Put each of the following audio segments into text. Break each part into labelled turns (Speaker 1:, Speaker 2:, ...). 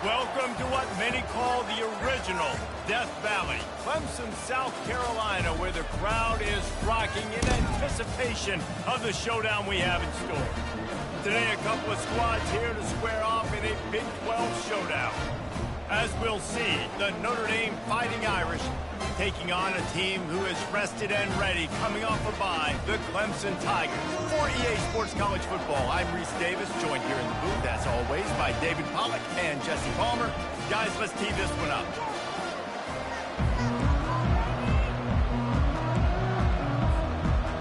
Speaker 1: Welcome to what many call the original Death Valley, Clemson, South Carolina, where the crowd is rocking in anticipation of the showdown we have in store. Today, a couple of squads here to square off in a Big 12 showdown. As we'll see, the Notre Dame Fighting Irish taking on a team who is rested and ready, coming off a bye, the Clemson Tigers. For EA Sports College Football, I'm Reese Davis, joined here in the booth, as always, by David Pollack and Jesse Palmer. Guys, let's tee this one up.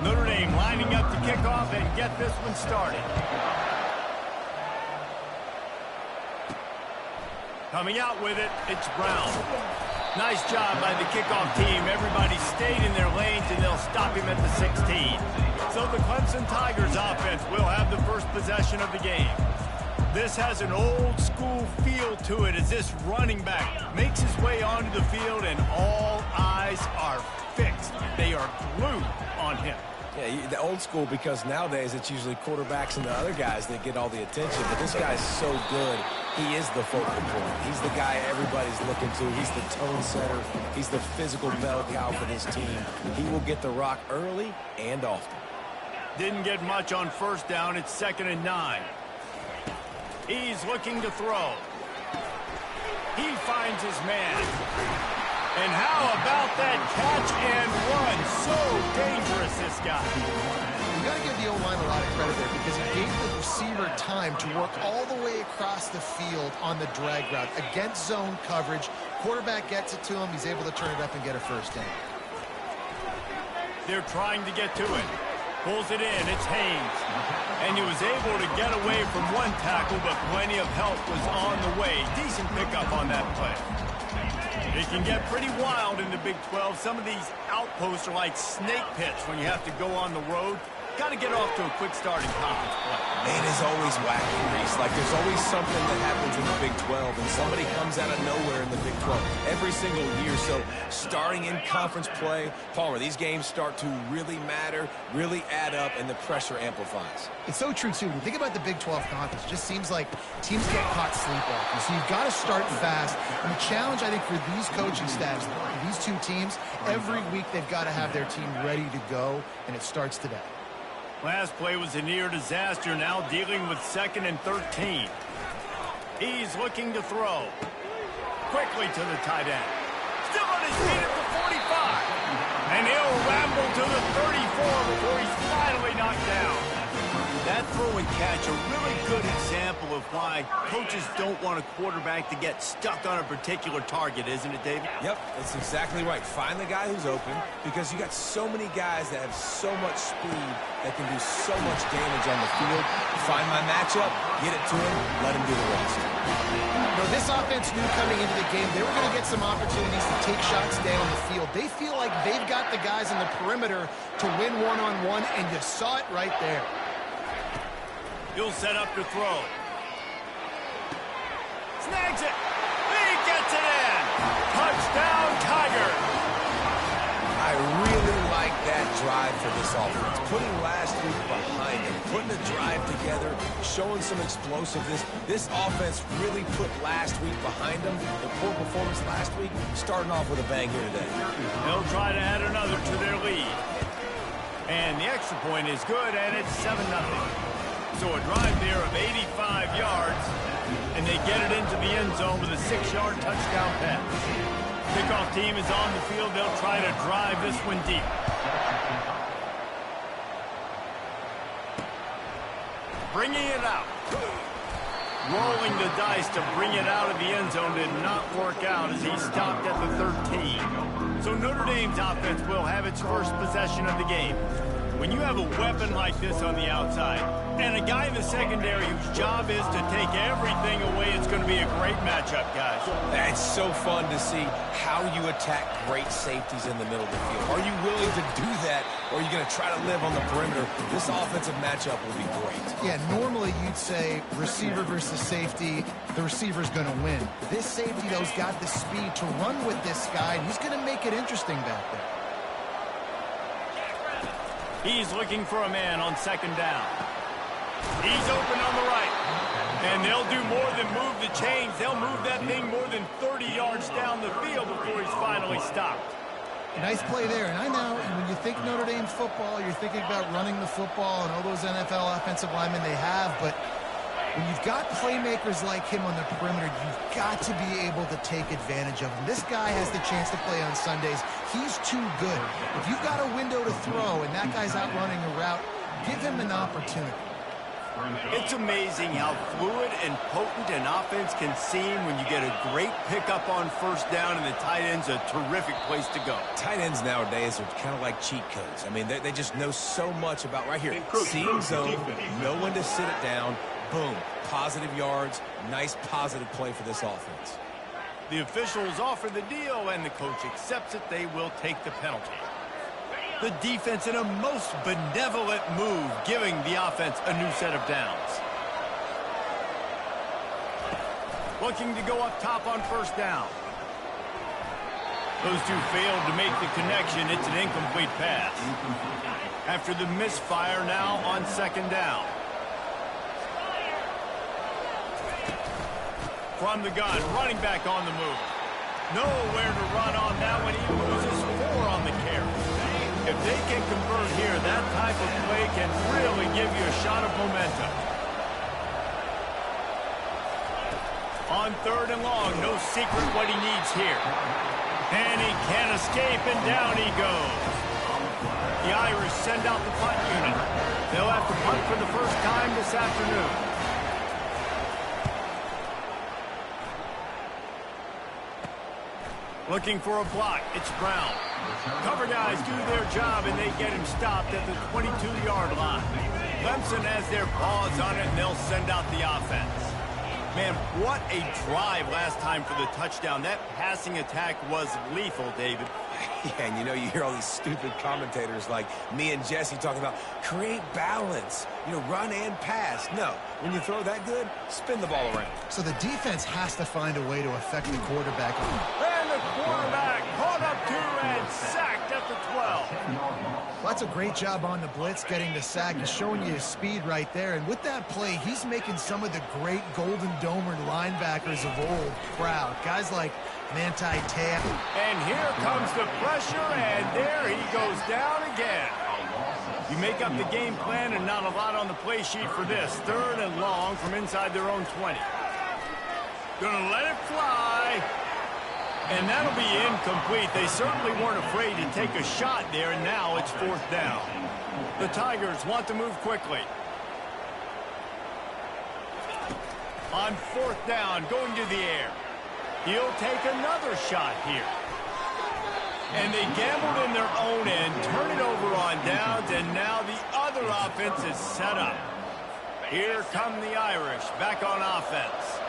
Speaker 1: Notre Dame lining up to kick off and get this one started. Coming out with it, it's Brown. Nice job by the kickoff team. Everybody stayed in their lanes, and they'll stop him at the 16. So the Clemson Tigers offense will have the first possession of the game. This has an old-school feel to it as this running back makes his way onto the field, and all eyes are fixed. They are glued on him.
Speaker 2: Yeah, the old school, because nowadays it's usually quarterbacks and the other guys that get all the attention. But this guy's so good. He is the focal point. He's the guy everybody's looking to. He's the tone setter. He's the physical bell cow for this team. He will get the rock early and often.
Speaker 1: Didn't get much on first down. It's 2nd and 9. He's looking to throw. He finds his man. And how about that catch and run? So dangerous, this guy.
Speaker 3: You got to give the O-line a lot of credit there because he gave the receiver time to work all the way across the field on the drag route against zone coverage. Quarterback gets it to him. He's able to turn it up and get a first down.
Speaker 1: They're trying to get to it. Pulls it in. It's Haynes. And he was able to get away from one tackle, but plenty of help was on the way. Decent pickup on that play. It can get pretty wild in the Big 12. Some of these outposts are like snake pits when you have to go on the road. Got to get off to a quick start in conference play.
Speaker 2: Man, it's always wacky, Reese. Like, there's always something that happens in the Big 12, and somebody comes out of nowhere in the Big 12 every single year. So, starting in conference play, Palmer, these games start to really matter, really add up, and the pressure amplifies.
Speaker 3: It's so true, too. When you think about the Big 12 conference, it just seems like teams get caught sleepwalking. So, you've got to start fast. And the challenge, I think, for these coaching staffs, these two teams, every week they've got to have their team ready to go, and it starts today.
Speaker 1: Last play was a near disaster, now dealing with 2nd and 13. He's looking to throw. Quickly to the tight end. Still on his feet at the 45. And he'll ramble to the 34 before he's finally knocked down. That throw and catch, a really good example of why coaches don't want a quarterback to get stuck on a particular target, isn't it, David?
Speaker 2: Yep, that's exactly right. Find the guy who's open, because you got so many guys that have so much speed that can do so much damage on the field. Find my matchup, get it to him, let him do the rest.
Speaker 3: Now, this offense knew coming into the game they were going to get some opportunities to take shots down the field. They feel like they've got the guys in the perimeter to win one-on-one, and you saw it right there.
Speaker 1: He'll set up to throw. Snags it. He gets it in. Touchdown, Tigers.
Speaker 2: I really like that drive for this offense. Putting last week behind them, putting the drive together, showing some explosiveness. This offense really put last week behind them. The poor performance last week, starting off with a bang here today.
Speaker 1: They'll try to add another to their lead. And the extra point is good, and it's 7-0. So a drive there of 85 yards, and they get it into the end zone with a 6-yard touchdown pass. Kickoff team is on the field. They'll try to drive this one deep. Bringing it out. Rolling the dice to bring it out of the end zone did not work out as he stopped at the 13. So Notre Dame's offense will have its first possession of the game. When you have a weapon like this on the outside and a guy in the secondary whose job is to take everything away, it's going to be a great matchup, guys.
Speaker 2: It's so fun to see how you attack great safeties in the middle of the field. Are you willing to do that, or are you going to try to live on the perimeter? This offensive matchup will be great.
Speaker 3: Yeah, normally you'd say receiver versus safety, the receiver's going to win. This safety, though, has got the speed to run with this guy, and he's going to make it interesting back there.
Speaker 1: He's looking for a man on 2nd down. He's open on the right. And they'll do more than move the chains. They'll move that thing more than 30 yards down the field before he's finally stopped.
Speaker 3: Nice play there. And I know when you think Notre Dame football, you're thinking about running the football and all those NFL offensive linemen they have. But when you've got playmakers like him on the perimeter, you've got to be able to take advantage of him. This guy has the chance to play on Sundays. He's too good. If you've got a window to throw and that guy's out running a route, give him an opportunity.
Speaker 1: It's amazing how fluid and potent an offense can seem when you get a great pickup on first down, and the tight end's a terrific place to go.
Speaker 2: Tight ends nowadays are kind of like cheat codes. I mean, they just know so much about right here. Seeing zone, know when to sit it down, boom, positive yards, nice positive play for this offense.
Speaker 1: The officials offer the deal, and the coach accepts it. They will take the penalty. The defense in a most benevolent move, giving the offense a new set of downs. Looking to go up top on first down. Those two failed to make the connection. It's an incomplete pass. After the misfire, now on second down. From the gun, running back on the move. Nowhere to run on that one. He loses 4 on the carry. If they can convert here, that type of play can really give you a shot of momentum. On third and long, no secret what he needs here. And he can't escape, and down he goes. The Irish send out the punt unit. They'll have to punt for the first time this afternoon. Looking for a block. It's Brown. Cover guys do their job, and they get him stopped at the 22-yard line. Clemson has their paws on it, and they'll send out the offense. Man, what a drive last time for the touchdown. That passing attack was lethal, David.
Speaker 2: Yeah, and you know, you hear all these stupid commentators like me and Jesse talking about create balance, you know, run and pass. No, when you throw that good, spin the ball around.
Speaker 3: So the defense has to find a way to affect the quarterback.
Speaker 1: And the quarterback caught up to and sacked at the 12.
Speaker 3: Well, that's a great job on the blitz, getting the sack. He's showing you his speed right there. And with that play, he's making some of the great Golden Domer linebackers of old proud. Guys like Manti Te'o.
Speaker 1: And here comes the pressure, and there he goes down again. You make up the game plan, and not a lot on the play sheet for this. Third and long from inside their own 20. Gonna let it fly. And that'll be incomplete. They certainly weren't afraid to take a shot there, and now it's fourth down. The Tigers want to move quickly. On fourth down, going to the air. He'll take another shot here. And they gambled in their own end, turn it over on downs, and now the other offense is set up. Here come the Irish, back on offense.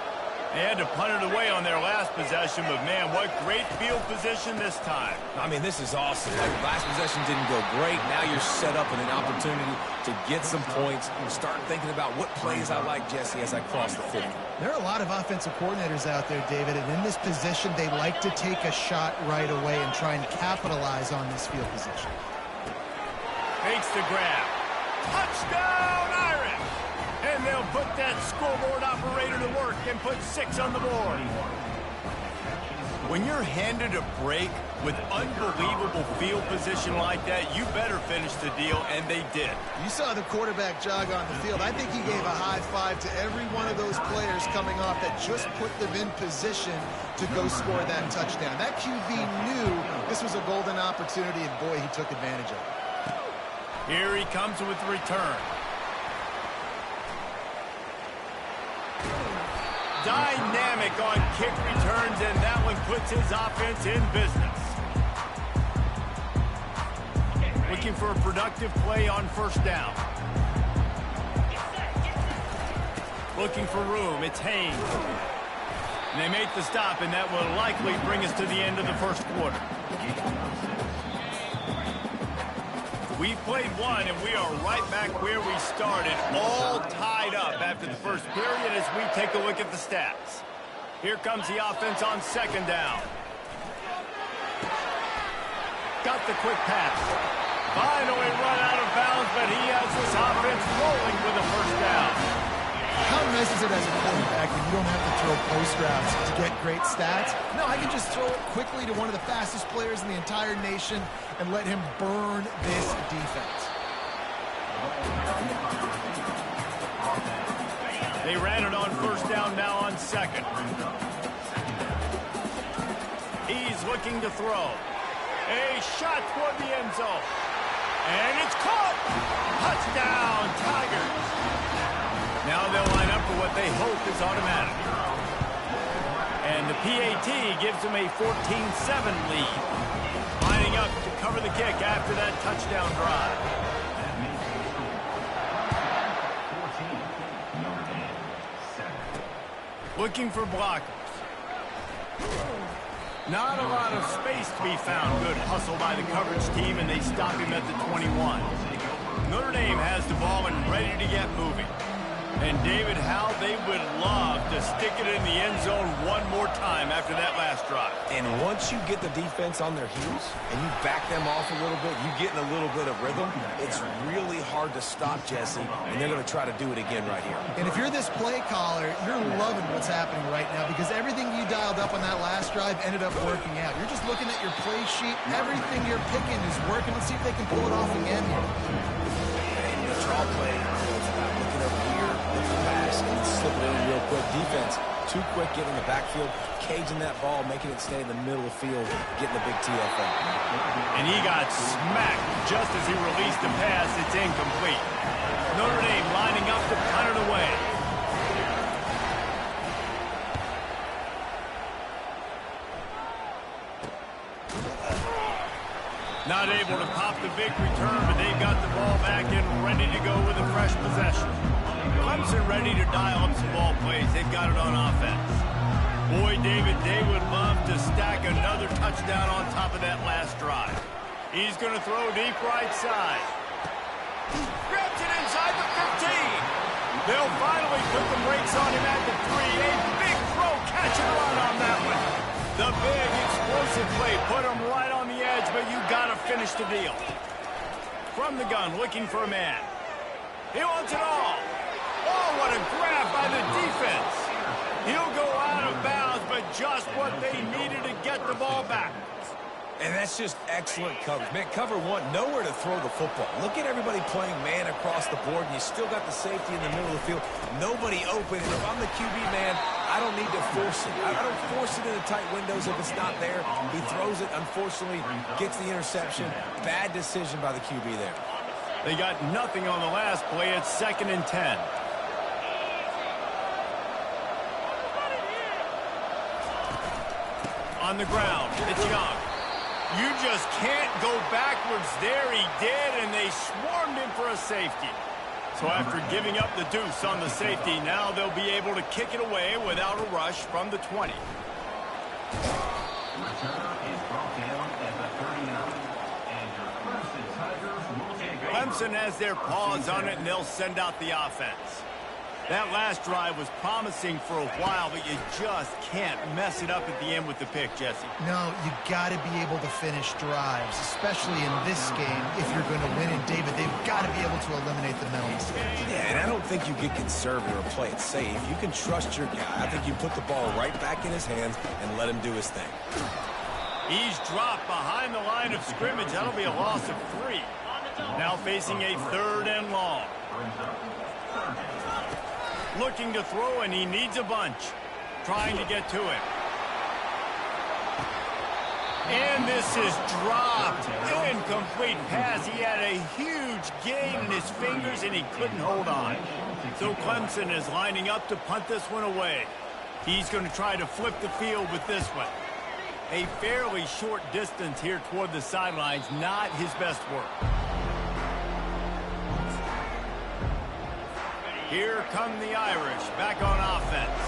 Speaker 1: They had to punt it away on their last possession, but man, what great field position this time.
Speaker 2: I mean, this is awesome. Like, last possession didn't go great. Now you're set up in an opportunity to get some points and start thinking about what plays I like, Jesse, as I cross the 50.
Speaker 3: There are a lot of offensive coordinators out there, David, and in this position, they like to take a shot right away and try and capitalize on this field position.
Speaker 1: Makes the grab. Touchdown, Irish! And they'll put that scoreboard operator to work and put 6 on the board. When you're handed a break with unbelievable field position like that, you better finish the deal, and they did.
Speaker 3: You saw the quarterback jog on the field. I think he gave a high five to every one of those players coming off that just put them in position to go score that touchdown. That QB knew this was a golden opportunity, and boy, he took advantage of it.
Speaker 1: Here he comes with the return. Dynamic on kick returns, and that one puts his offense in business. Looking for a productive play on first down. Looking for room. It's Haynes. And they make the stop, and that will likely bring us to the end of the first quarter. We played one, and we are right back where we started, all tied up after the first period as we take a look at the stats. Here comes the offense on second down. Got the quick pass. Finally run out of bounds, but he has this offense rolling with a first down.
Speaker 3: How nice is it as a quarterback when you don't have to throw post routes to get great stats? No, I can just throw it quickly to one of the fastest players in the entire nation and let him burn this defense.
Speaker 1: They ran it on first down, now on second. He's looking to throw. A shot toward the end zone. And it's caught! Touchdown, Tigers! Now they'll line up for what they hope is automatic. And the PAT gives them a 14-7 lead. Lining up to cover the kick after that touchdown drive. Looking for blockers. Not a lot of space to be found. Good hustle by the coverage team, and they stop him at the 21. Notre Dame has the ball and ready to get moving. And David, how they would love to stick it in the end zone one more time after that last drive.
Speaker 2: And once you get the defense on their heels and you back them off a little bit, you get in a little bit of rhythm, it's really hard to stop, Jesse, and they're going to try to do it again right here.
Speaker 3: And if you're this play caller, you're loving what's happening right now because everything you dialed up on that last drive ended up working out. You're just looking at your play sheet. Everything you're picking is working. Let's see if they can pull it off again here.
Speaker 2: And the draw play, it's about looking over here, looking pass, and slipping it in real quick. Defense, too quick getting in the backfield, caging that ball, making it stay in the middle of the field, getting the big TFL.
Speaker 1: And he got smacked just as he released the pass. It's incomplete. Notre Dame lining up to punt it away. Not able to pop the big return, but they've got the ball back and ready to go with a fresh possession. Clemson ready to dial up some ball plays. They've got it on offense. Boy, David, they would love to stack another touchdown on top of that last drive. He's going to throw deep right side. Grabs it inside the 15. They'll finally put the brakes on him at the 3. A big throw, catch and run on that one. The big explosive play put him right on the edge, but you got to finish the deal. From the gun, looking for a man. He wants it all. Oh, what a grab by the defense. He'll go out of bounds, but just what they needed to get the ball back.
Speaker 2: And that's just excellent coverage. Man, cover one, nowhere to throw the football. Look at everybody playing man across the board, and you still got the safety in the middle of the field. Nobody open, and if I'm the QB, man, I don't need to force it. I don't force it into tight windows if it's not there. He throws it, unfortunately, gets the interception. Bad decision by the QB there.
Speaker 1: They got nothing on the last play. It's 2nd and 10. On the ground, it's Young. You just can't go backwards there. He did, and they swarmed him for a safety. So after giving up the deuce on the safety, now they'll be able to kick it away without a rush from the 20. Clemson has their paws on it, and they'll send out the offense. That last drive was promising for a while, but you just can't mess it up at the end with the pick, Jesse.
Speaker 3: No, you got to be able to finish drives, especially in this game. If you're going to win, and David, they've got to be able to eliminate the mental mistakes.
Speaker 2: Yeah, and I don't think you get conservative or play it safe. You can trust your guy. I think you put the ball right back in his hands and let him do his thing.
Speaker 1: He's dropped behind the line of scrimmage. That'll be a loss of 3. Now facing a 3rd and long. Looking to throw, and he needs a bunch. Trying to get to it. And this is dropped. Incomplete pass. He had a huge gain in his fingers, and he couldn't hold on. So Clemson is lining up to punt this one away. He's going to try to flip the field with this one. A fairly short distance here toward the sidelines. Not his best work. Here come the Irish back on offense.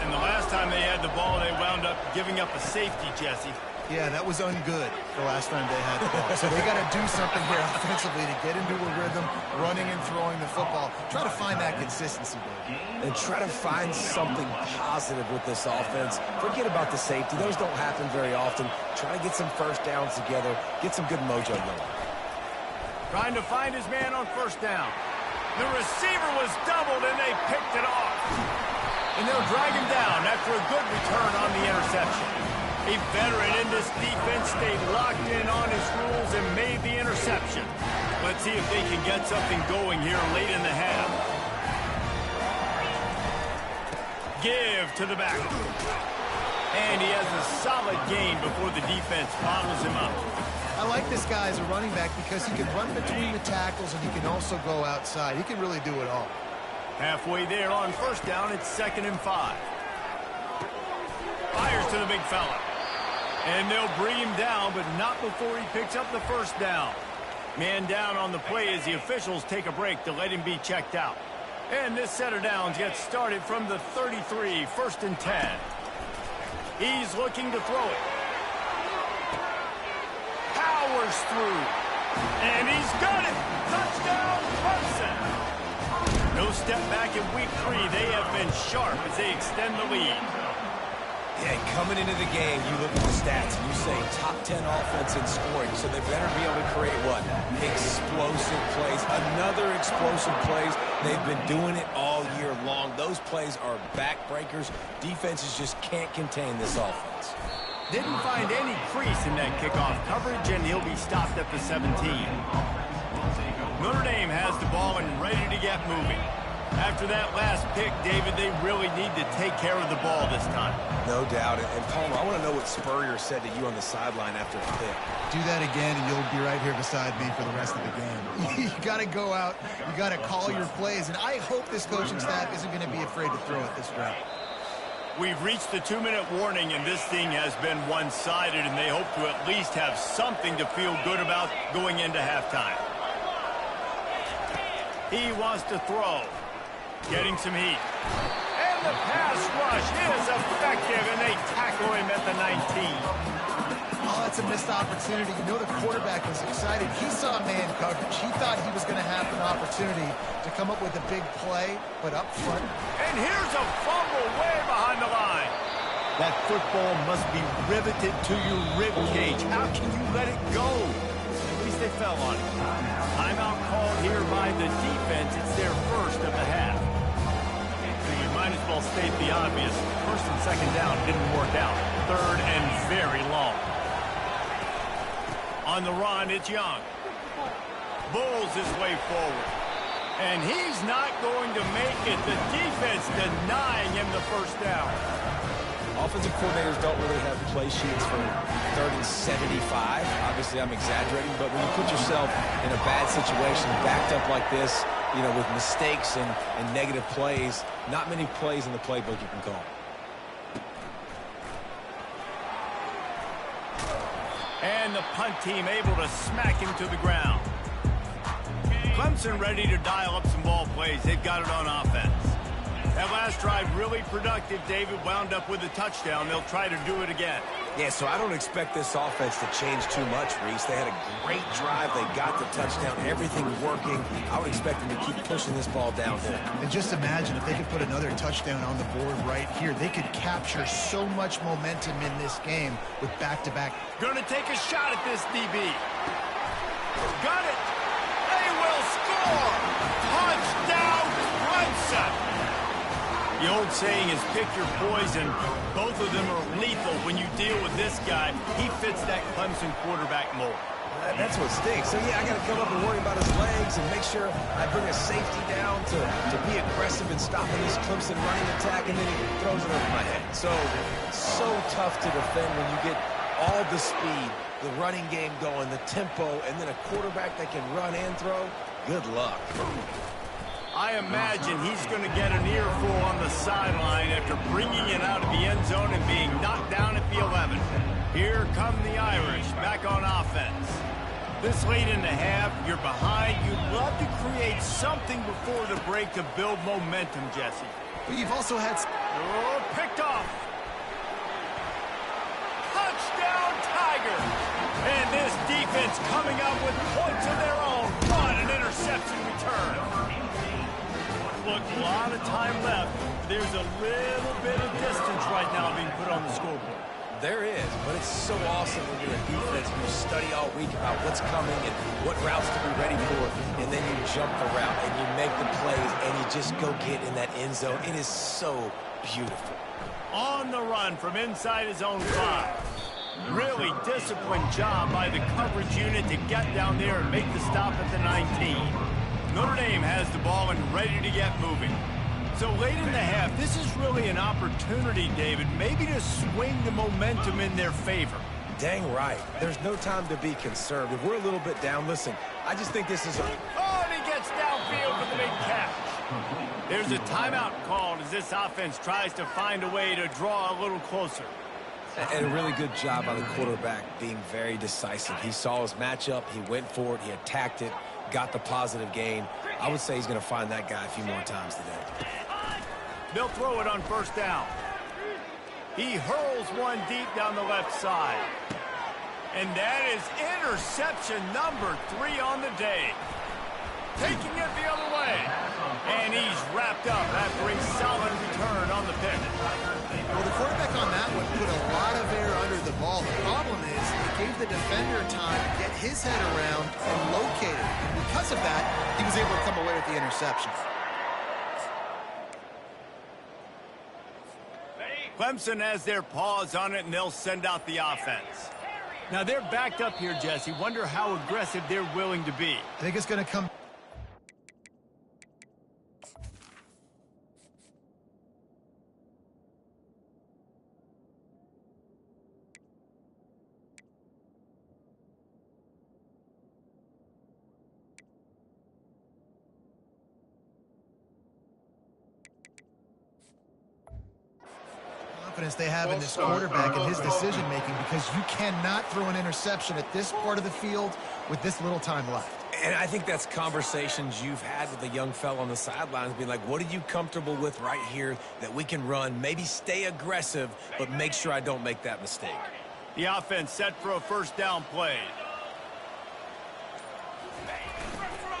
Speaker 1: And the last time they had the ball, they wound up giving up a safety, Jesse.
Speaker 3: Yeah, that was ungood the last time they had the ball. So they got to do something here offensively to get into a rhythm, running and throwing the football. Try to find that consistency, Dave.
Speaker 2: And try to find something positive with this offense. Forget about the safety. Those don't happen very often. Try to get some first downs together. Get some good mojo going.
Speaker 1: Trying to find his man on first down. The receiver was doubled, and they picked it off. And they'll drag him down after a good return on the interception. A veteran in this defense stayed locked in on his rules and made the interception. Let's see if they can get something going here late in the half. Give to the back. And he has a solid gain before the defense bottles him up.
Speaker 3: I like this guy as a running back because he can run between the tackles and he can also go outside. He can really do it all.
Speaker 1: Halfway there on first down, it's 2nd and 5. Fires to the big fella. And they'll bring him down, but not before he picks up the first down. Man down on the play as the officials take a break to let him be checked out. And this set of downs gets started from the 33, 1st and 10. He's looking to throw it. Powers through. And he's got it. Touchdown, Clemson. No step back in week 3. They have been sharp as they extend the lead.
Speaker 2: Yeah, coming into the game, you look at the stats and you say top 10 offense in scoring, so they better be able to create what? Explosive plays. Another explosive plays. They've been doing it all year long. Those plays are backbreakers. Defenses just can't contain this offense.
Speaker 1: Didn't find any crease in that kickoff coverage, and he'll be stopped at the 17. Notre Dame has the ball and ready to get moving. After that last pick, David, they really need to take care of the ball this time.
Speaker 2: No doubt. And Palmer, I want to know what Spurrier said to you on the sideline after the pick.
Speaker 3: Do that again, and you'll be right here beside me for the rest of the game. You got to go out. You got to call your plays. And I hope this coaching staff isn't going to be afraid to throw it this route.
Speaker 1: We've reached the 2-minute warning, and this thing has been one-sided, and they hope to at least have something to feel good about going into halftime. He wants to throw. Getting some heat. And the pass rush is effective, and they tackle him at the 19.
Speaker 3: Oh, that's a missed opportunity. You know the quarterback was excited. He saw man coverage. He thought he was going to have an opportunity to come up with a big play, but up front.
Speaker 1: And here's a fumble way behind the line. That football must be riveted to your rib cage. How can you let it go? At least they fell on it. Timeout called here by the defense. It's their first of the half. Might as well state the obvious. 1st and 2nd down didn't work out. 3rd and very long. On the run, it's Young. Bulls his way forward. And he's not going to make it. The defense denying him the first down.
Speaker 2: Offensive coordinators don't really have play sheets for 3rd and 75. Obviously, I'm exaggerating, but when you put yourself in a bad situation, backed up like this, you know, with mistakes and negative plays, not many plays in the playbook you can call.
Speaker 1: And the punt team able to smack him to the ground. Clemson ready to dial up some ball plays. They've got it on offense. That last drive really productive. David wound up with a touchdown. They'll try to do it again.
Speaker 2: Yeah, so I don't expect this offense to change too much, Reese. They had a great drive. They got the touchdown. Everything working. I would expect them to keep pushing this ball downhill.
Speaker 3: And just imagine if they could put another touchdown on the board right here. They could capture so much momentum in this game with back-to-back.
Speaker 1: Going to take a shot at this DB. Got it. They will score. Touchdown, Clemson. The old saying is pick your poison. Both of them are lethal when you deal with this guy. He fits that Clemson quarterback mold.
Speaker 2: That's what stinks. So, yeah, I got to come up and worry about his legs and make sure I bring a safety down to be aggressive in stopping this Clemson running attack, and then he throws it over my head. So tough to defend when you get all the speed, the running game going, the tempo, and then a quarterback that can run and throw. Good luck.
Speaker 1: I imagine he's going to get an earful on the sideline after bringing it out of the end zone and being knocked down at the 11. Here come the Irish back on offense. This late in the half, you're behind. You'd love to create something before the break to build momentum, Jesse.
Speaker 3: But you've also had...
Speaker 1: Oh, picked off. Touchdown, Tigers. And this defense coming up with points of their own. What an interception return. Look, a lot of time left. There's a little bit of distance right now being put on the scoreboard.
Speaker 2: There is, but it's so awesome when you're in defense and you study all week about what's coming and what routes to be ready for, and then you jump the route and you make the plays and you just go get in that end zone. It is so beautiful.
Speaker 1: On the run from inside his own 5. Really disciplined job by the coverage unit to get down there and make the stop at the 19. Notre Dame has the ball and ready to get moving. So late in the half, this is really an opportunity, David, maybe to swing the momentum in their favor.
Speaker 2: Dang right. There's no time to be conservative. We're a little bit down. Listen, I just think this is a...
Speaker 1: Oh, and he gets downfield for the big catch. There's a timeout called as this offense tries to find a way to draw a little closer.
Speaker 2: And a really good job by the quarterback being very decisive. He saw his matchup, he went for it, he attacked it, got the positive gain. I would say he's going to find that guy a few more times today.
Speaker 1: They'll throw it on first down. He hurls one deep down the left side. And that is interception number 3 on the day. Taking it the other way. And he's wrapped up after a solid return on the pick.
Speaker 3: Well, the quarterback on that one put a lot of air under the ball. The problem is it gave the defender time to get his head around and locate it. And because of that, he was able to come away with the interception.
Speaker 1: Clemson has their paws on it, and they'll send out the offense. Now, they're backed up here, Jesse. Wonder how aggressive they're willing to be.
Speaker 3: I think it's going to come... confidence they have in this quarterback and his decision-making, because you cannot throw an interception at this part of the field with this little time left.
Speaker 2: And I think that's conversations you've had with the young fella on the sidelines, being like, what are you comfortable with right here that we can run? Maybe stay aggressive, but make sure I don't make that mistake.
Speaker 1: The offense set for a first down play.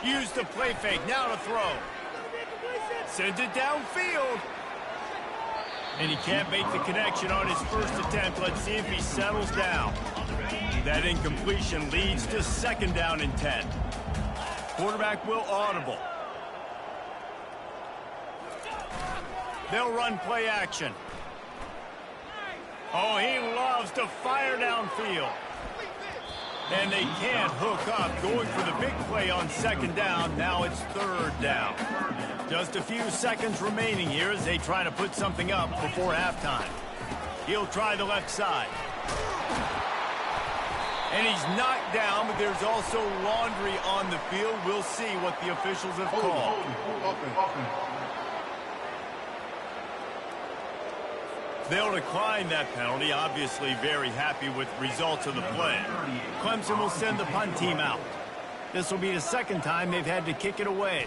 Speaker 1: Use the play fake, now to throw. Sends it downfield. And he can't make the connection on his first attempt. Let's see if he settles down. That incompletion leads to second down and 10. Quarterback will audible. They'll run play action. Oh, he loves to fire downfield. And they can't hook up. Going for the big play on second down. Now it's third down. Just a few seconds remaining here as they try to put something up before halftime. He'll try the left side. And he's knocked down, but there's also laundry on the field. We'll see what the officials have called. They'll decline that penalty, obviously very happy with the results of the play. Clemson will send the punt team out. This will be the second time they've had to kick it away.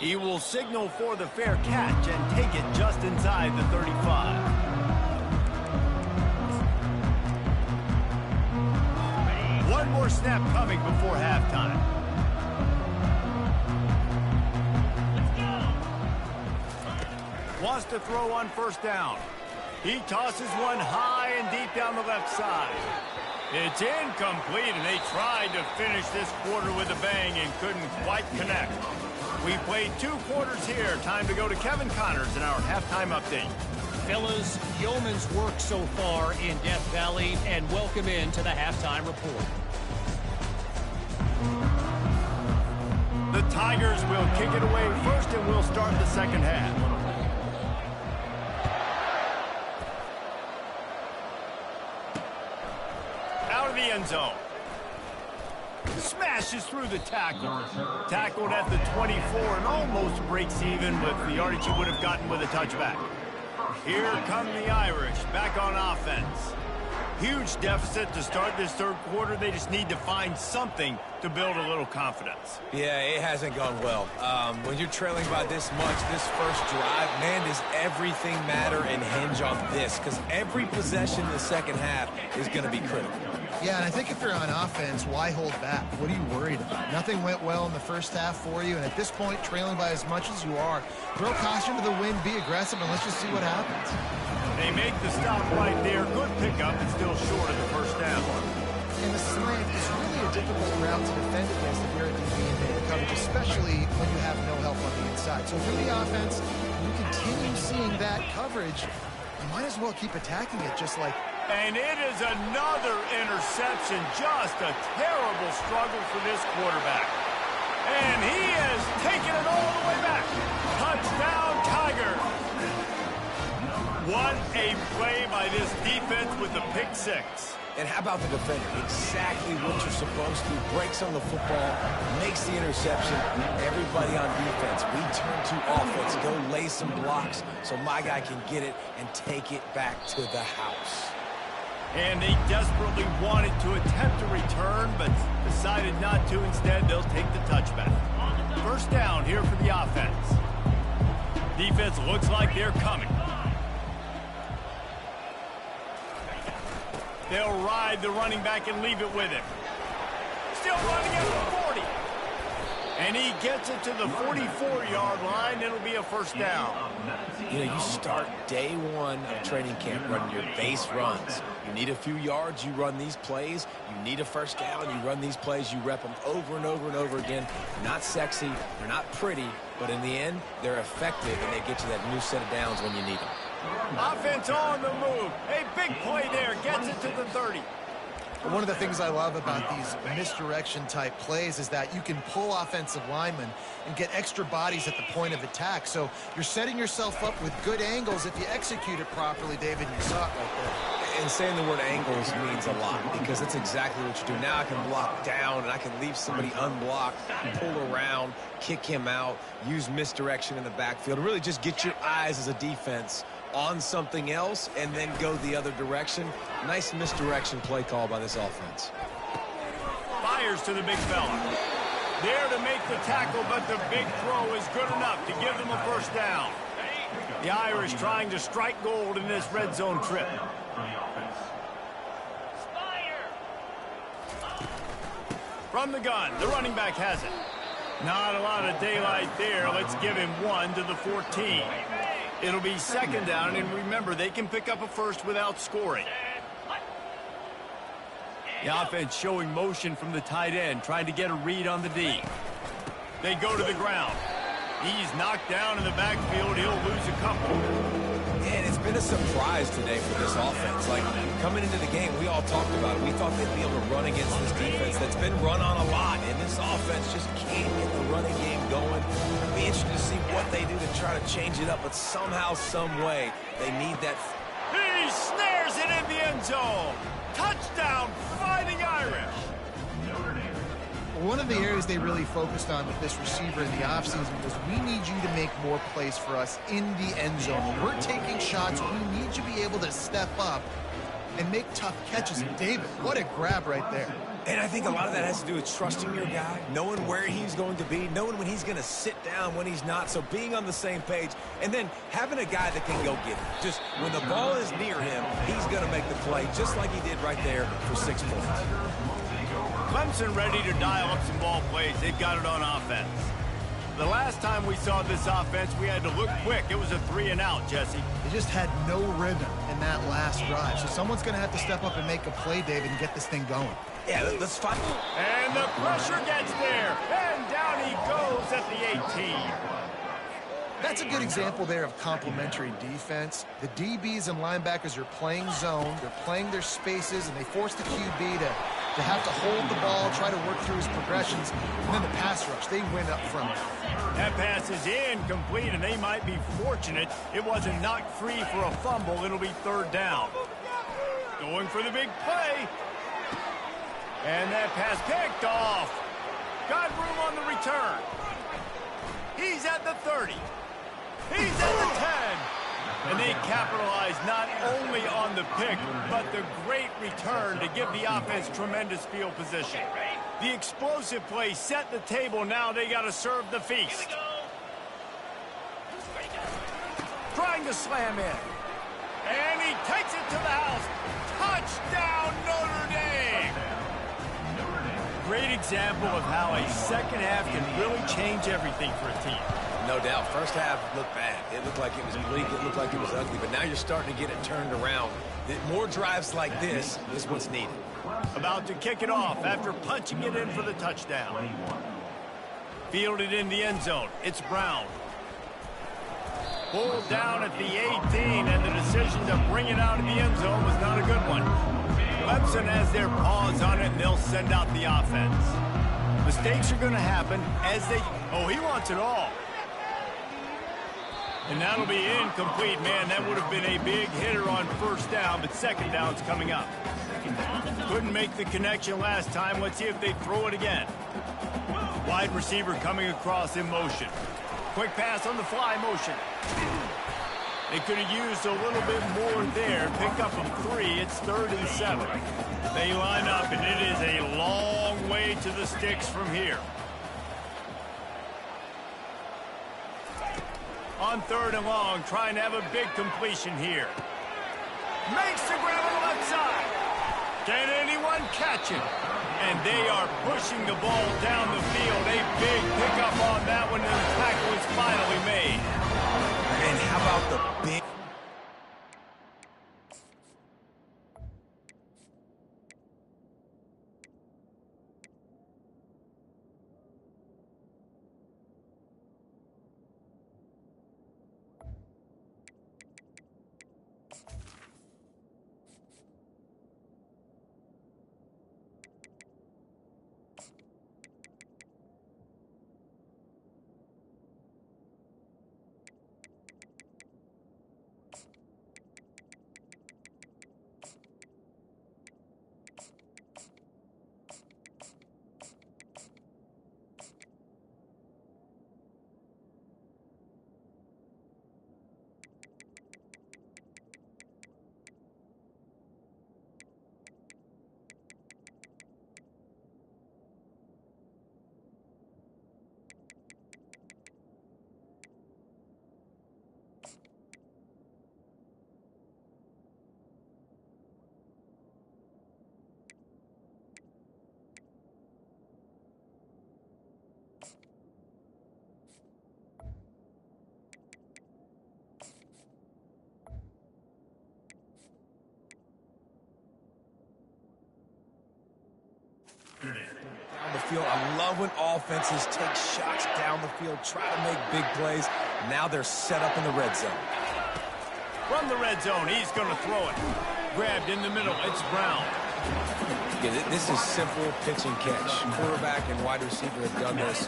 Speaker 1: He will signal for the fair catch and take it just inside the 35. One more snap coming before halftime. Wants to throw on first down. He tosses one high and deep down the left side. It's incomplete, and they tried to finish this quarter with a bang and couldn't quite connect. We played 2 quarters here. Time to go to Kevin Connors in our halftime update.
Speaker 4: Fellas, yeoman's work so far in Death Valley, and welcome in to the halftime report.
Speaker 1: The Tigers will kick it away first, and we'll start the second half. Out of the end zone. Smashes through the tackle. Tackled at the 24 and almost breaks even with the yardage he would have gotten with a touchback. Here come the Irish back on offense. Huge deficit to start this third quarter. They just need to find something to build a little confidence.
Speaker 2: Yeah, it hasn't gone well. When you're trailing by this much, this first drive, man, does everything matter and hinge on this? Because every possession in the second half is going to be critical.
Speaker 3: Yeah, and I think if you're on offense, why hold back? What are you worried about? Nothing went well in the first half for you, and at this point, trailing by as much as you are, throw caution to the wind, be aggressive, and let's just see what happens.
Speaker 1: They make the stop right there. Good pickup, and still short of the first down.
Speaker 3: And the slant is really a difficult route to defend against if you're a DB in man coverage, especially when you have no help on the inside. So if you're the offense, you continue seeing that coverage, you might as well keep attacking it just like.
Speaker 1: And it is another interception. Just a terrible struggle for this quarterback. And he is taking it all the way back. Touchdown, Tiger. What a play by this defense with the pick six.
Speaker 2: And how about the defender? Exactly what you're supposed to. Breaks on the football, makes the interception. Everybody on defense, we turn to offense. Go lay some blocks so my guy can get it and take it back to the house.
Speaker 1: And they desperately wanted to attempt a return, but decided not to. Instead, they'll take the touchback. First down here for the offense. Defense looks like they're coming. They'll ride the running back and leave it with him. Still running at the 40. And he gets it to the 44-yard line. It'll be a first down.
Speaker 2: You know, you start day one of training camp running your base runs. You need a few yards, you run these plays. You need a first down, you run these plays. You rep them over and over and over again. They're not sexy, they're not pretty, but in the end, they're effective, and they get you that new set of downs when you need them.
Speaker 1: Offense on the move. A big play there. Gets it to the 30.
Speaker 3: One of the things I love about these misdirection-type plays is that you can pull offensive linemen and get extra bodies at the point of attack. So you're setting yourself up with good angles if you execute it properly, David. You saw it right there.
Speaker 2: And saying the word angles means a lot because that's exactly what you do. Now I can block down and I can leave somebody unblocked, pull around, kick him out, use misdirection in the backfield. Really just get your eyes as a defense on something else and then go the other direction. Nice misdirection play call by this offense.
Speaker 1: Fires to the big fella. There to make the tackle, but the big throw is good enough to give them a first down. The Irish trying to strike gold in this red zone trip. From the gun, the running back has it. Not a lot of daylight there. Let's give him one to the 14. It'll be second down, and remember, they can pick up a first without scoring. The offense showing motion from the tight end, trying to get a read on the D. They go to the ground. He's knocked down in the backfield. He'll lose a couple.
Speaker 2: And it's been a surprise today for this offense. Like, coming into the game, we all talked about it. We thought they'd be able to run against this defense that's been run on a lot. And this offense just can't get the running game going. It'll be interesting to see what they do to try to change it up. But somehow, some way, they need that.
Speaker 1: He snares it in the end zone. Touchdown, Fighting Irish.
Speaker 3: One of the areas they really focused on with this receiver in the offseason was we need you to make more plays for us in the end zone. When we're taking shots, we need you to be able to step up and make tough catches. And David, what a grab right there.
Speaker 2: And I think a lot of that has to do with trusting your guy, knowing where he's going to be, knowing when he's going to sit down, when he's not. So being on the same page, and then having a guy that can go get it. Just when the ball is near him, he's going to make the play, just like he did right there for 6 points.
Speaker 1: Clemson ready to dial up some ball plays. They've got it on offense. The last time we saw this offense, we had to look quick. It was a 3-and-out, Jesse.
Speaker 3: They just had no rhythm in that last drive. So someone's going to have to step up and make a play, David, and get this thing going.
Speaker 2: Yeah, let's find.
Speaker 1: And the pressure gets there. And down he goes at the 18.
Speaker 3: That's a good example there of complementary defense. The DBs and linebackers are playing zone. They're playing their spaces, and they force the QB to have to hold the ball, try to work through his progressions, and then the pass rush, they win up front.
Speaker 1: That pass is incomplete, and they might be fortunate it wasn't knocked free for a fumble. It'll be third down. Going for the big play. And that pass picked off. Got room on the return. He's at the 30. He's at the 10. And they capitalized not only on the pick, but the great return to give the offense tremendous field position. The explosive play set the table. Now they got to serve the feast. Trying to slam in. And he takes it to the house. Touchdown, Notre Dame! Great example of how a second half can really change everything for a team.
Speaker 2: No doubt. First half looked bad. It looked like it was bleak. It looked like it was ugly. But now you're starting to get it turned around. More drives like this is what's needed.
Speaker 1: About to kick it off after punching it in for the touchdown. Fielded in the end zone. It's Brown. Pulled down at the 18, and the decision to bring it out of the end zone was not a good one. Clemson has their paws on it, and they'll send out the offense. Mistakes are going to happen as they... Oh, he wants it all. And that'll be incomplete. Man, that would have been a big hitter on first down, but second down's coming up. Couldn't make the connection last time. Let's see if they throw it again. Wide receiver coming across in motion. Quick pass on the fly motion. They could have used a little bit more there. Pick up from 3. It's 3rd and 7. They line up, and it is a long way to the sticks from here. On 3rd and long, trying to have a big completion here. Makes the grab on the left side. Can anyone catch it? And they are pushing the ball down the field. A big pickup on that one, and the tackle is finally made.
Speaker 2: And how about the big... Down the field. I love when offenses take shots down the field, try to make big plays. Now they're set up in the red zone.
Speaker 1: From the red zone, he's going to throw it. Grabbed in the middle. It's Brown.
Speaker 2: Yeah, this is simple pitch and catch. Quarterback and wide receiver have done this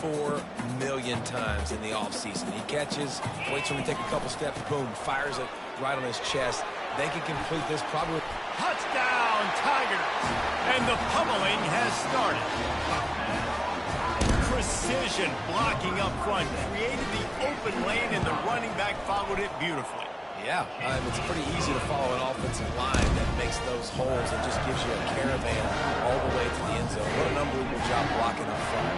Speaker 2: 4 million times in the offseason. He catches, waits for him to take a couple steps, boom, fires it right on his chest. They can complete this probably.
Speaker 1: Touchdown, Tigers! And the pummeling has started. Precision blocking up front, created the open lane, and the running back followed it beautifully.
Speaker 2: Yeah, it's pretty easy to follow an offensive line that makes those holes and just gives you a caravan all the way to the end zone. What an unbelievable job blocking up front.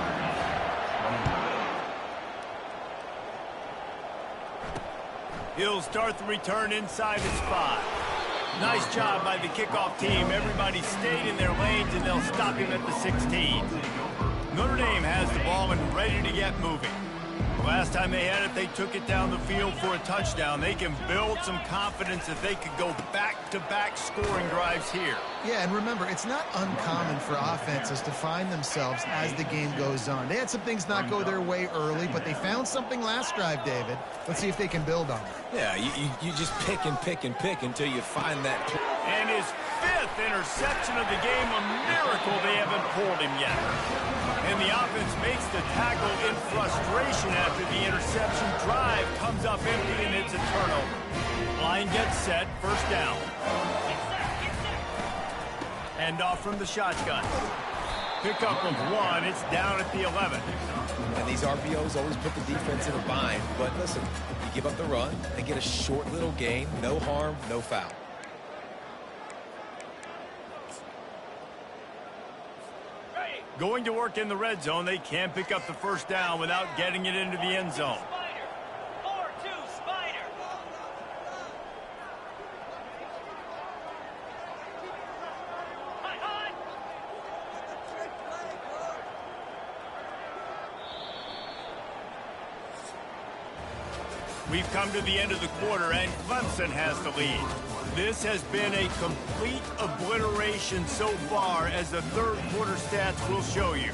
Speaker 1: He'll start the return inside his 5. Nice job by the kickoff team. Everybody stayed in their lanes, and they'll stop him at the 16. Notre Dame has the ball and ready to get moving. Last time they had it, they took it down the field for a touchdown. They can build some confidence that they could go back-to-back scoring drives here.
Speaker 3: Yeah, and remember, it's not uncommon for offenses to find themselves as the game goes on. They had some things not go their way early, but they found something last drive, David. Let's see if they can build on it.
Speaker 2: Yeah, you just pick and pick and pick until you find that.
Speaker 1: And his 5th interception of the game, a miracle they haven't pulled him yet. And the offense makes the tackle in frustration after the interception. Drive comes up empty, and it's a turnover. Line gets set, first down. Hand off from the shotgun. Pickup of 1, it's down at the 11.
Speaker 2: And these RPOs always put the defense in a bind. But listen, you give up the run, they get a short little gain, no harm, no foul.
Speaker 1: Going to work in the red zone, they can't pick up the first down without getting it into the end zone. We've come to the end of the quarter, and Clemson has the lead. This has been a complete obliteration so far, as the third quarter stats will show you.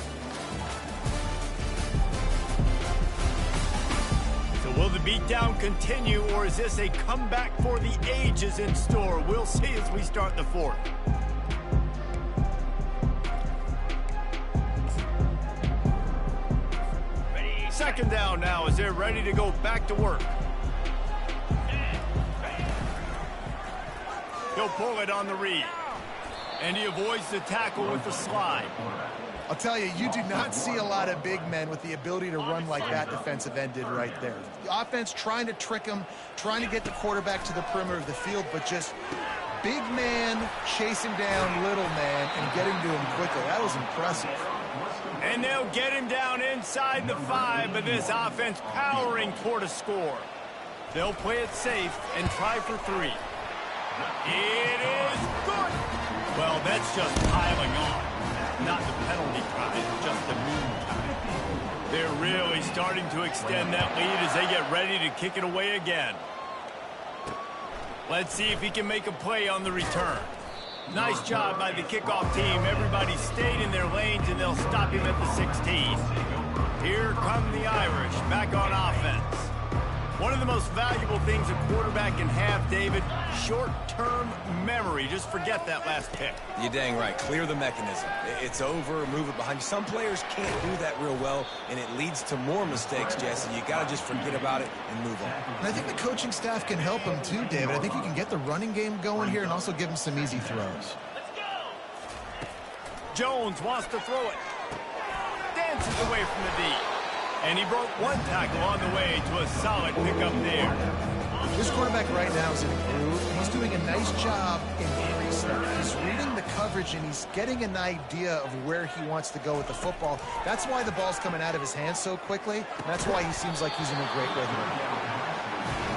Speaker 1: So will the beatdown continue, or is this a comeback for the ages in store? We'll see as we start the fourth. Second down now as they're ready to go back to work. He'll pull it on the read. And he avoids the tackle with the slide.
Speaker 3: I'll tell you, you do not see a lot of big men with the ability to run like that defensive end did right there. The offense trying to trick him, trying to get the quarterback to the perimeter of the field, but just big man chasing down little man and getting to him quickly. That was impressive.
Speaker 1: And they'll get him down inside the 5, but this offense powering toward a score. They'll play it safe and try for 3. It is good. Well, that's just piling on. Not the penalty time, just the meantime. They're really starting to extend that lead as they get ready to kick it away again. Let's see if he can make a play on the return. Nice job by the kickoff team. Everybody stayed in their lanes, and they'll stop him at the 16. Here come the Irish back on offense. One of the most valuable things a quarterback can have, David, short-term memory. Just forget that last pick.
Speaker 2: You're dang right. Clear the mechanism. It's over, move it behind you. Some players can't do that real well, and it leads to more mistakes, Jesse. You got to just forget about it and move on.
Speaker 3: And I think the coaching staff can help him too, David. I think you can get the running game going here and also give him some easy throws.
Speaker 1: Jones wants to throw it. Dances away from the D. And he broke one tackle on the way to a solid pickup there.
Speaker 3: This quarterback right now is in a groove. He's doing a nice job in pre-snap. He's reading the coverage, and he's getting an idea of where he wants to go with the football. That's why the ball's coming out of his hands so quickly. And that's why he seems like he's in a great rhythm.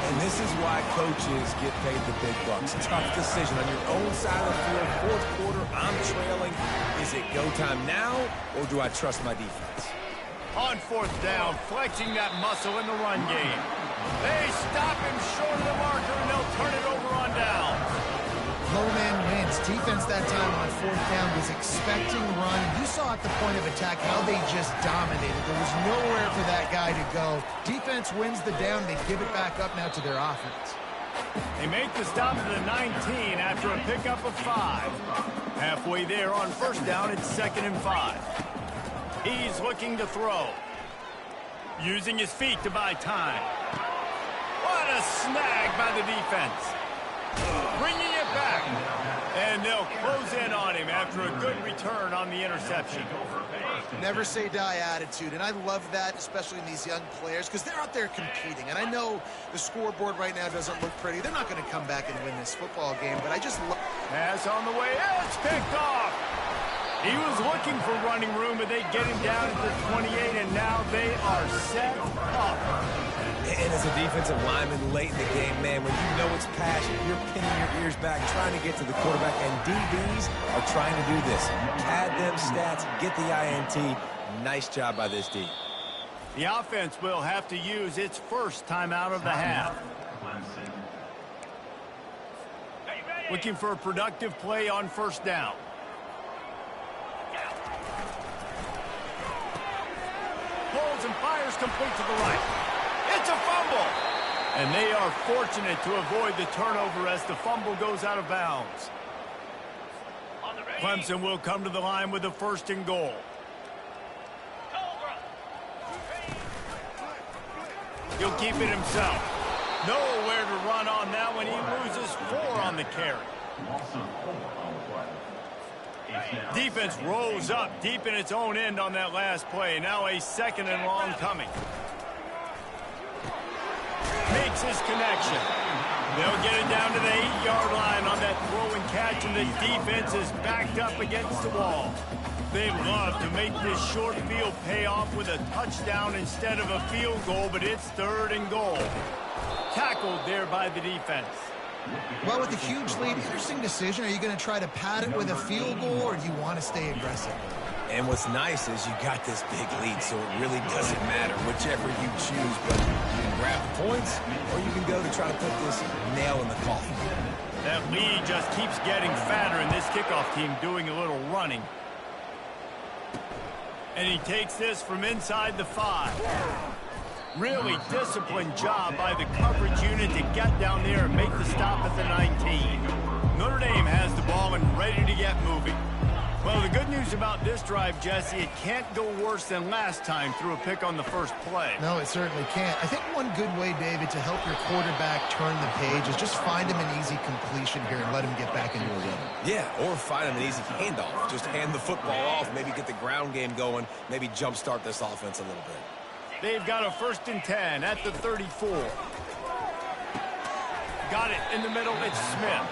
Speaker 2: And this is why coaches get paid the big bucks. Tough decision on your own side of the field. Fourth quarter, I'm trailing. Is it go time now, or do I trust my defense?
Speaker 1: On fourth down, flexing that muscle in the run game. They stop him short of the marker, and they'll turn it over on down.
Speaker 3: Low man wins. Defense that time on fourth down was expecting run. You saw at the point of attack how they just dominated. There was nowhere for that guy to go. Defense wins the down. They give it back up now to their offense.
Speaker 1: They make the stop at the 19 after a pickup of 5. Halfway there on first down, it's 2nd and 5. He's looking to throw. Using his feet to buy time. What a snag by the defense. Bringing it back. And they'll close in on him after a good return on the interception.
Speaker 3: Never say die attitude, and I love that, especially in these young players, because they're out there competing. And I know the scoreboard right now doesn't look pretty. They're not going to come back and win this football game, but I just love...
Speaker 1: Pass on the way. It's picked off. He was looking for running room, but they get him down at the 28, and now they are set up.
Speaker 2: And as a defensive lineman late in the game, man, when you know it's passion, you're pinning your ears back, trying to get to the quarterback, and DBs are trying to do this. Pad them stats, get the INT. Nice job by this D.
Speaker 1: The offense will have to use its first timeout of the half. Looking for a productive play on first down. Pulls and fires complete to the right. It's a fumble. And they are fortunate to avoid the turnover as the fumble goes out of bounds. Clemson will come to the line with a 1st and goal. He'll keep it himself. Nowhere to run on that one. He loses 4 on the carry. Defense rolls up deep in its own end on that last play. Now a 2nd and long coming. Makes his connection. They'll get it down to the 8-yard line on that throw and catch, and the defense is backed up against the wall. They love to make this short field pay off with a touchdown instead of a field goal, but it's 3rd and goal. Tackled there by the defense.
Speaker 3: Well, with a huge lead, interesting decision. Are you going to try to pad it with a field goal, or do you want to stay aggressive?
Speaker 2: And what's nice is you got this big lead, so it really doesn't matter whichever you choose. But you can grab the points, or you can go to try to put this nail in the coffin.
Speaker 1: That lead just keeps getting fatter, and this kickoff team doing a little running. And he takes this from inside the 5. Really disciplined job by the coverage unit to get down there and make the stop at the 19. Notre Dame has the ball and ready to get moving. Well, the good news about this drive, Jesse, it can't go worse than last time through a pick on the first play.
Speaker 3: No, it certainly can't. I think one good way, David, to help your quarterback turn the page is just find him an easy completion here and let him get back into a rhythm. Yeah, or find him an easy handoff. Just hand the football off, maybe get the ground game going, maybe jumpstart this offense a little bit.
Speaker 1: They've got a 1st and 10 at the 34. Got it in the middle. It's Smith.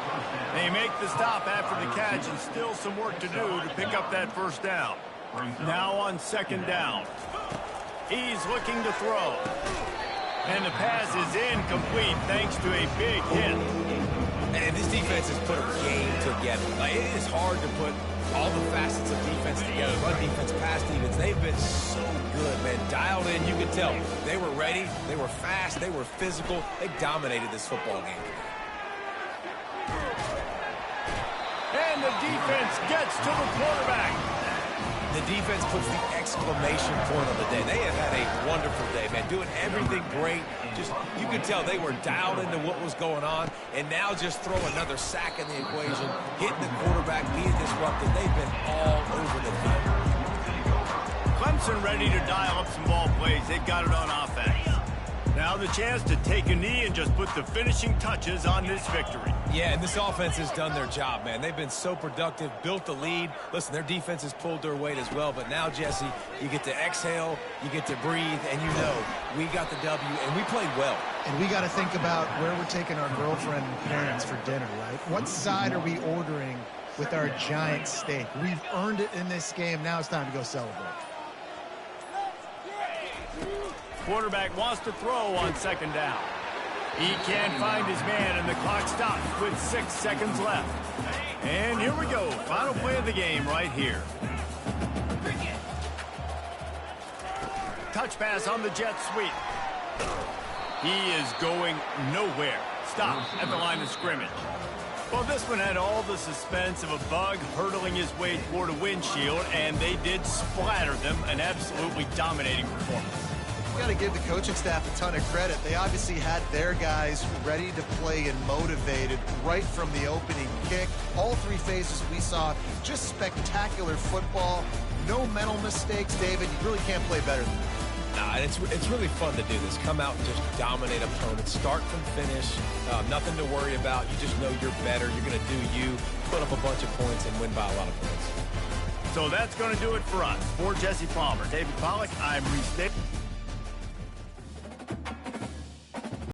Speaker 1: They make the stop after the catch, and still some work to do to pick up that 1st down. Now on 2nd down. He's looking to throw. And the pass is incomplete thanks to a big hit.
Speaker 2: And this defense has put a game together. Like, it is hard to put all the facets of defense together. Run defense, pass defense, they've been so good, man. Dialed in, you can tell. They were ready, they were fast, they were physical. They dominated this football game.
Speaker 1: And the defense gets to the quarterback.
Speaker 2: The defense puts the exclamation point on the day. They have had a wonderful day, man. Doing everything great. Just, you could tell they were dialed into what was going on. And now just throw another sack in the equation. Hitting the quarterback, being disruptive. They've been all over the field.
Speaker 1: Clemson ready to dial up some ball plays. They've got it on offense. Now the chance to take a knee and just put the finishing touches on this victory.
Speaker 2: Yeah, and this offense has done their job, man. They've been so productive, built the lead. Listen, their defense has pulled their weight as well. But now, Jesse, you get to exhale, you get to breathe, and you know we got the W, and we played well.
Speaker 3: And we got to think about where we're taking our girlfriend and parents for dinner, right? What side are we ordering with our giant steak? We've earned it in this game. Now it's time to go celebrate.
Speaker 1: Quarterback wants to throw on 2nd down. He can't find his man, and the clock stops with 6 seconds left. And here we go. Final play of the game right here. Touch pass on the jet sweep. He is going nowhere. Stop at the line of scrimmage. Well, this one had all the suspense of a bug hurtling his way toward a windshield, and they did splatter them. An absolutely dominating performance.
Speaker 3: You got to give the coaching staff a ton of credit. They obviously had their guys ready to play and motivated right from the opening kick. All 3 phases we saw, just spectacular football. No mental mistakes, David. You really can't play better than that.
Speaker 2: Nah, and it's really fun to do this. Come out and just dominate opponents. Start from finish. Nothing to worry about. You just know you're better. You're going to do you. Put up a bunch of points and win by a lot of points.
Speaker 1: So that's going to do it for us. For Jesse Palmer, David Pollack, I'm Reese Davis.